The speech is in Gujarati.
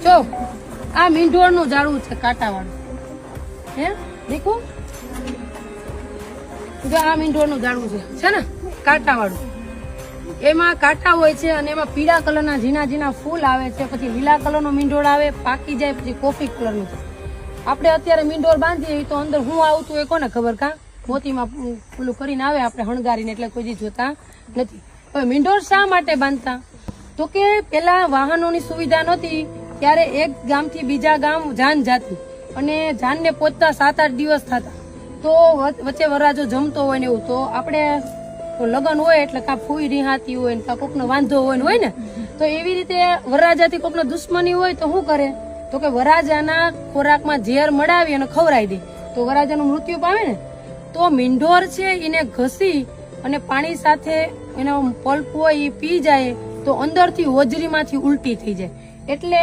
જો આ મીંઢોળનું ઝાડવું છે કાંટાવાળું, હે દેખો, જો આ મીંઢોળનું ઝાડવું છે ને કાંટાવાળું. એમાં કાંટા હોય છે અને એમાં પીળા કલરના ઝીણા ઝીણા ફૂલ આવે છે, પછી લીલા કલરનો મીંઢોળ આવે, પાકી જાય પછી કોફી કલરનું. આપણે અત્યારે મીંઢોળ બાંધીએ તો અંદર હું આવતું એ કોને ખબર, કા મોતીમાં પેલું કરીને આવે આપણે હણગારીને, એટલે કોઈ દી જોતા નથી. હવે મીંઢોળ શા માટે બાંધતા, તો કે પેલા વાહનોની સુવિધા નહોતી ત્યારે એક ગામથી બીજા ગામ જાન જાતી અને જાનને પહોંચતા 7-8 દિવસ થતા. તો વચ્ચે વરરાજો જમતો હોય ને એવું, તો આપણે લગ્ન હોય એટલે કાં ફૂઈ રિહાતી હોય ને કાં કોકનો વાંધો હોય ને, તો એવી રીતે વરરાજાથી કોકનો દુશ્મની હોય તો શું કરે, તો કે વરરાજાના ખોરાકમાં ઝેર મડાવી અને ખવડાવી દે તો વરરાજાનું મૃત્યુ પામે ને. તો મીંઢોળ છે એને ઘસી અને પાણી સાથે એનો પલ્પ હોય એ પી જાય તો અંદરથી હોજરીમાંથી ઉલટી થઈ જાય. એટલે